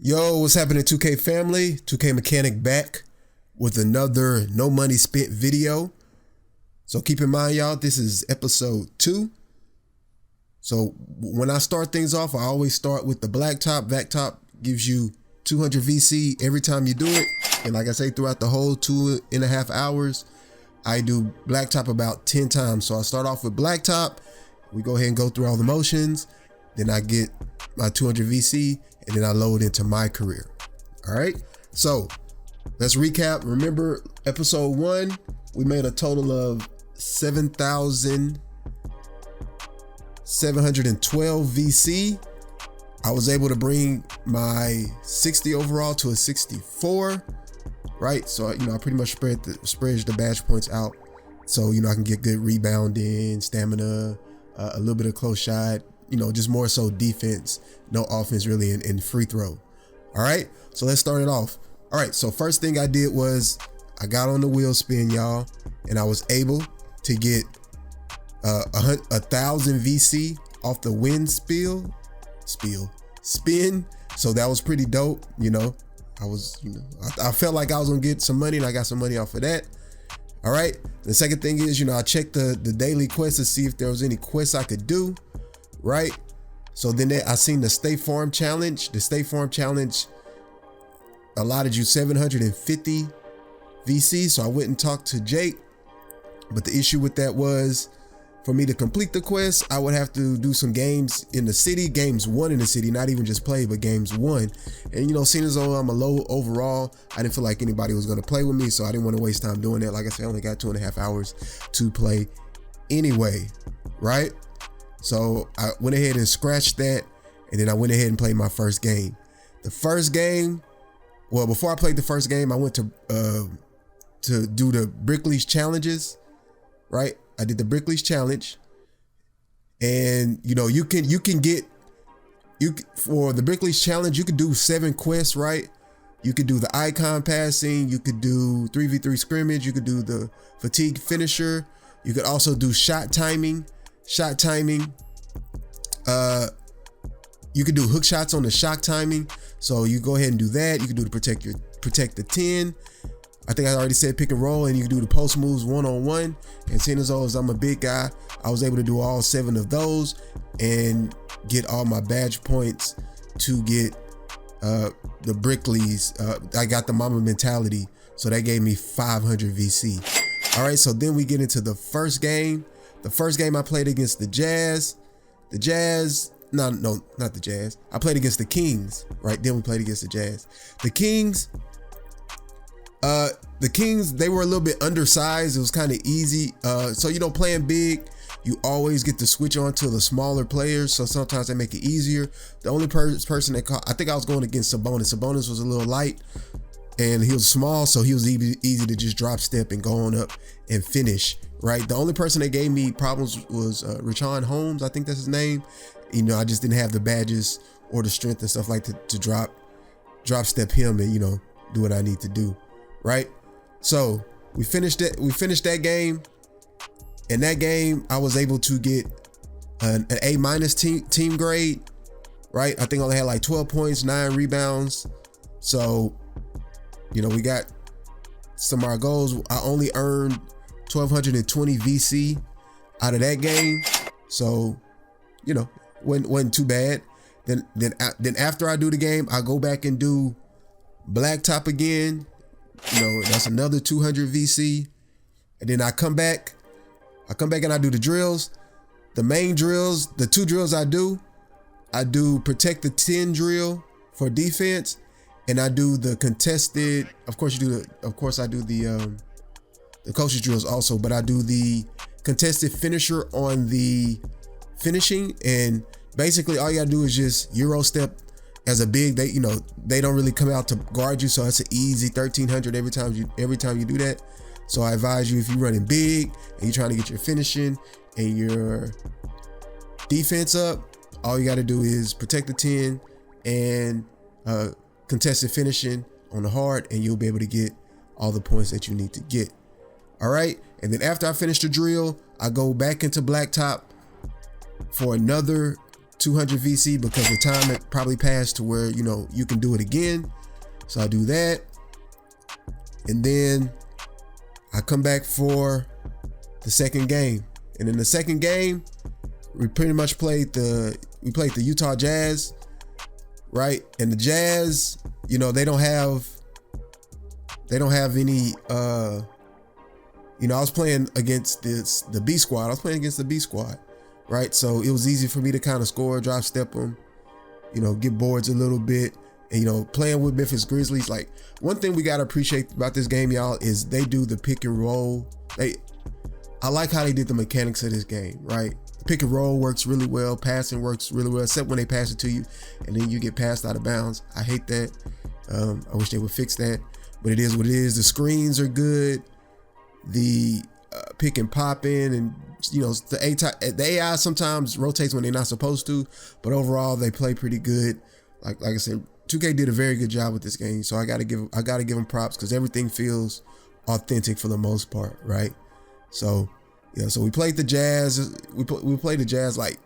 Yo, what's happening, 2K family? 2K Mechanic back with another no money spent video. So keep in mind, y'all, this is episode 2. So when I start things off, I always start with the blacktop. Blacktop gives you 200 VC every time you do it. And like I say, throughout the whole 2.5 hours, I do blacktop about 10 times. So I start off with blacktop. We go ahead and go through all the motions. Then I get my 200 VC and then I load into my career. All right. So let's recap. Remember episode 1, we made a total of 7,712 VC. I was able to bring my 60 overall to a 64, right? So, I pretty much spread the badge points out. So, I can get good rebounding, stamina, a little bit of close shot, just more so defense, no offense really in free throw. All right. So let's start it off. All right. So first thing I did was I got on the wheel spin, y'all, and I was able to get 1,000 VC off the wind spin. So that was pretty dope. I felt like I was gonna get some money and I got some money off of that. All right. The second thing is, I checked the daily quest to see if there was any quests I could do. Right. So then I seen the State Farm Challenge. The State Farm Challenge allotted you 750 VC. So I went and talked to Jake. But the issue with that was, for me to complete the quest, I would have to do some games in the city, games 1 in the city, not even just play, but games 1. And seeing as though I'm a low overall, I didn't feel like anybody was going to play with me. So I didn't want to waste time doing that. Like I said, I only got 2.5 hours to play anyway. Right. So I went ahead and scratched that, and then I went ahead and played my first game. The first game, well, before I played the first game, I went to do the Brickley's challenges, right? I did the Brickley's challenge, and you can get for the Brickley's challenge, you could do 7 quests, right? You could do the icon passing, you could do 3v3 scrimmage, you could do the fatigue finisher, you could also do shot timing. You could do hook shots on the shot timing. So you go ahead and do that. You can do the protect the 10. I think I already said pick and roll, and you can do the post moves 1-on-1. And seeing as I'm a big guy, I was able to do all 7 of those and get all my badge points to get the Brickleys. I got the Mamba mentality, so that gave me 500 VC. All right, so then we get into the first game. The first game I played against the Jazz. No, not the Jazz. I played against the Kings, right? Then we played against the Jazz. The Kings, they were a little bit undersized. It was kind of easy. So, playing big, you always get to switch on to the smaller players. So sometimes they make it easier. The only person that I think I was going against Sabonis. Sabonis was a little light and he was small. So he was easy to just drop step and go on up and finish. Right. The only person that gave me problems was Richaun Holmes. I think that's his name. I just didn't have the badges or the strength and stuff like to drop step him and, do what I need to do. Right. So we finished it. We finished that game. In that game, I was able to get an A- team grade. Right. I think I only had like 12 points, 9 rebounds. So, we got some of our goals. I only earned 1,220 VC out of that game, so wasn't too bad. Then after I do the game, I go back and do blacktop again. That's another 200 VC, and then I come back and I do the drills. The main drills, the 2 drills I do protect the 10 drill for defense, and I do the contested. Of course, I do the coach's drills also, but I do the contested finisher on the finishing. And basically all you gotta do is just Euro step as a big. They don't really come out to guard you, so it's an easy 1,300 every time you do that. So I advise you, if you're running big and you're trying to get your finishing and your defense up, all you gotta do is protect the 10 and contested finishing on the hard, and you'll be able to get all the points that you need to get. All right. And then after I finish the drill, I go back into blacktop for another 200 VC because the time had probably passed to where, you know, you can do it again. So I do that. And then I come back for the second game. And in the second game, we pretty much played the Utah Jazz, right? And the Jazz, you know, they don't have any you know, I was playing against the B squad. I was playing against the B squad, right? So it was easy for me to kind of score, drive step them, you know, get boards a little bit. And, you know, playing with Memphis Grizzlies, like, one thing we got to appreciate about this game, y'all, is they do the pick and roll. I like how they did the mechanics of this game, right? Pick and roll works really well. Passing works really well, except when they pass it to you and then you get passed out of bounds. I hate that. I wish they would fix that, but it is what it is. The screens are good. The pick and pop in, and, you know, the AI sometimes rotates when they're not supposed to, but overall they play pretty good. Like I said, 2K did a very good job with this game, so I gotta give them props because everything feels authentic for the most part, right? So yeah, so we played the Jazz. We played the Jazz like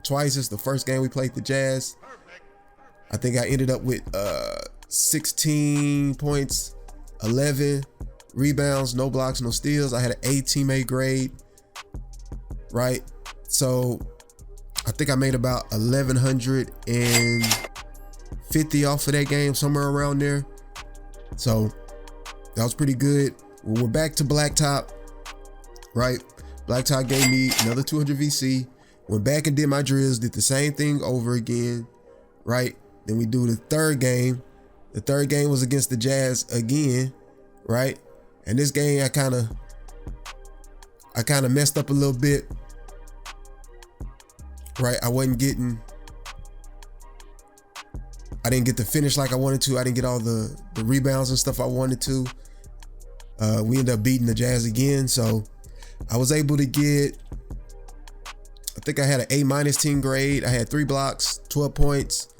twice. It's the first game we played the Jazz. I think I ended up with 16 points, 11 rebounds, no blocks, no steals. I had an A teammate grade, right? So I think I made about 1,150 off of that game, somewhere around there. So that was pretty good. We went back to Blacktop, right? Blacktop gave me another 200 VC. Went back and did my drills, did the same thing over again, right? Then we do the third game. The third game was against the Jazz again, right? And this game I kind of messed up a little bit, right? I didn't get the finish like I wanted to. I didn't get all the rebounds and stuff I wanted to. We ended up beating the Jazz again. So I was able to get, I think I had an A- team grade. I had 3 blocks, 12 points,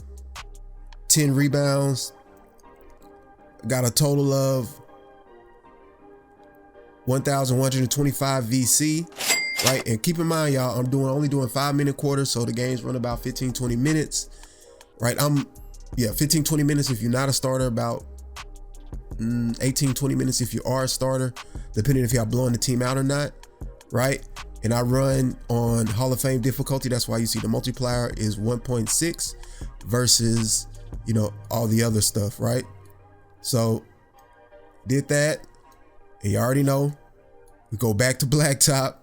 10 rebounds. Got a total of 1,125 VC, right? And keep in mind, y'all, I'm only doing 5-minute quarters, so the games run about 15-20 minutes, right? 15-20 minutes if you're not a starter, about 18-20 minutes if you are a starter, depending if y'all blowing the team out or not, right? And I run on Hall of Fame difficulty. That's why you see the multiplier is 1.6 versus, you know, all the other stuff, right? So did that. And you already know, we go back to Blacktop,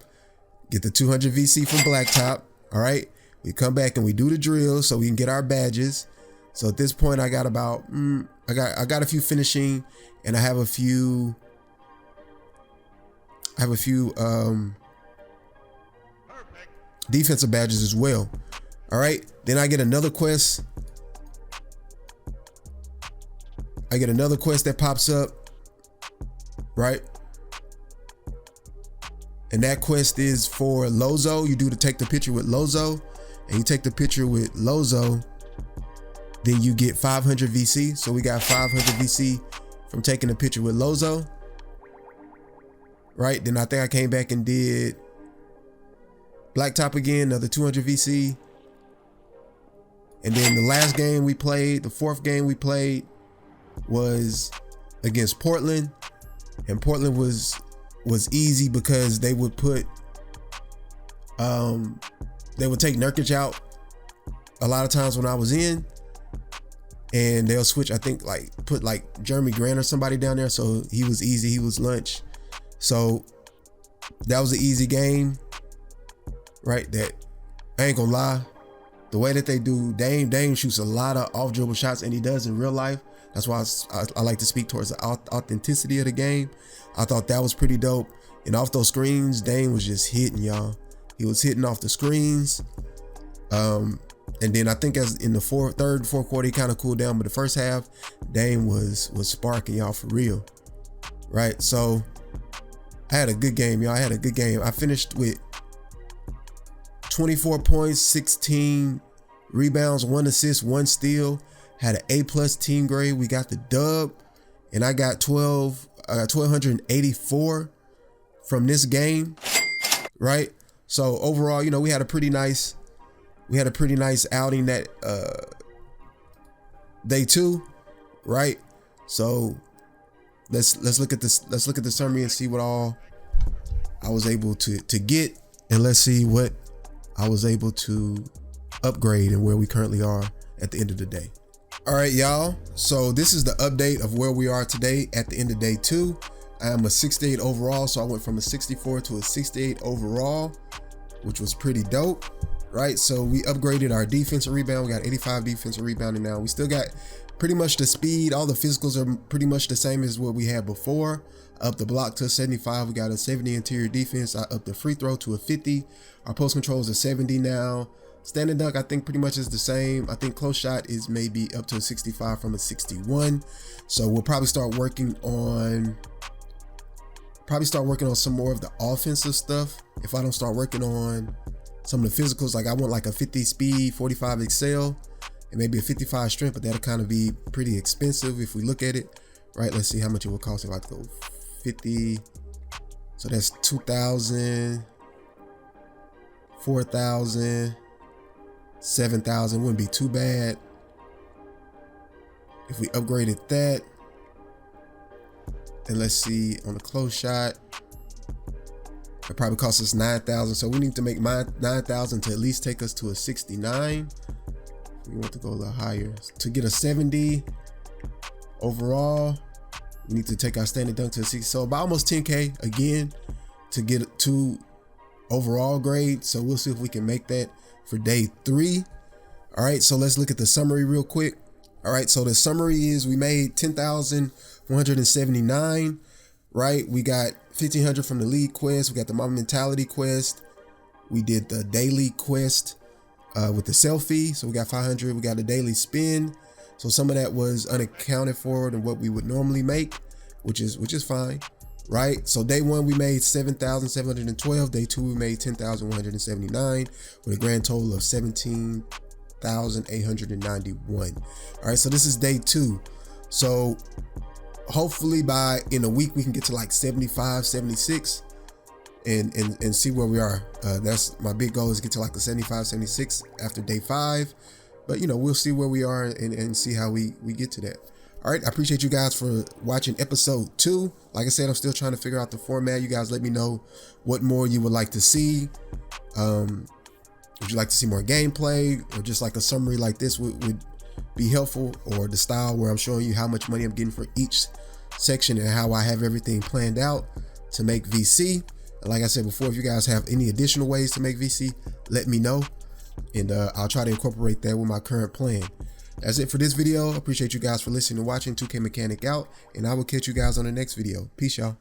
get the 200 VC from Blacktop. All right. We come back and we do the drill so we can get our badges. So at this point, I got about, I got a few finishing, and I have a few defensive badges as well. All right. Then I get another quest. I get another quest that pops up, right? And that quest is for Lozo. You do to take the picture with Lozo, and you take the picture with Lozo, then you get 500 VC. So we got 500 VC from taking a picture with Lozo, right? Then I think I came back and did Blacktop again, another 200 VC. And then the last game we played, the fourth game we played, was against Portland, and Portland was easy because they would put they would take Nurkic out a lot of times when I was in, and they'll switch, I think, like put like Jeremy Grant or somebody down there, so he was easy, he was lunch. So that was an easy game, right? That, I ain't gonna lie, the way that they do, Dame shoots a lot of off dribble shots, and he does in real life. That's why I like to speak towards the authenticity of the game. I thought that was pretty dope. And off those screens, Dame was just hitting, y'all. He was hitting off the screens. And then I think as in the third, fourth quarter, he kind of cooled down. But the first half, Dame was sparking, y'all, for real. Right? So I had a good game, y'all. I had a good game. I finished with 24 points, 16 rebounds, 1 assist, 1 steal. Had an A+ team grade. We got the dub, and I got 1,284 from this game, right? So overall, you know, we had a pretty nice we had a pretty nice outing that day 2, right? So let's look at this. Let's look at the summary and see what all I was able to get, and let's see what I was able to upgrade and where we currently are at the end of the day. All right, y'all. So this is the update of where we are today at the end of day 2. I am a 68 overall, so I went from a 64 to a 68 overall, which was pretty dope, right? So we upgraded our defensive rebound. We got 85 defensive rebounding now. We still got pretty much the speed. All the physicals are pretty much the same as what we had before. Up the block to a 75. We got a 70 interior defense. I upped the free throw to a 50. Our post control is a 70 now. Standing dunk, I think pretty much is the same. I think close shot is maybe up to a 65 from a 61. So we'll probably start working on some more of the offensive stuff. If I don't start working on some of the physicals, like I want like a 50 speed, 45 excel, and maybe a 55 strength, but that'll kind of be pretty expensive if we look at it, right? Let's see how much it would cost if I go 50. So that's 2,000, 4,000, 7,000. Wouldn't be too bad if we upgraded that. And let's see on the close shot, it probably costs us 9,000. So we need to make 9,000 to at least take us to a 69. We want to go a little higher to get a 70 overall. We need to take our standing dunk to a 60. So about almost 10K again to get 2 overall grade. So we'll see if we can make that for day 3. All right, so let's look at the summary real quick. All right, so the summary is we made 10,179, right? We got 1,500 from the league quest. We got the Mama Mentality quest. We did the daily quest with the selfie. So we got 500. We got a daily spin. So some of that was unaccounted for than what we would normally make, which is fine, right? So day 1 we made 7,712. Day 2 we made 10,179 with a grand total of 17,891. All right, so this is day 2. So hopefully in a week we can get to like 75, 76 and see where we are. That's my big goal, is get to like the 75, 76 after day 5. But we'll see where we are and see how we get to that. All right, I appreciate you guys for watching episode 2. Like I said, I'm still trying to figure out the format. You guys let me know what more you would like to see. Would you like to see more gameplay, or just like a summary like this would be helpful, or the style where I'm showing you how much money I'm getting for each section and how I have everything planned out to make VC. And like I said before, if you guys have any additional ways to make VC, let me know, and I'll try to incorporate that with my current plan. That's it for this video. Appreciate you guys for listening and watching. 2K Mechanic out, and I will catch you guys on the next video. Peace, y'all.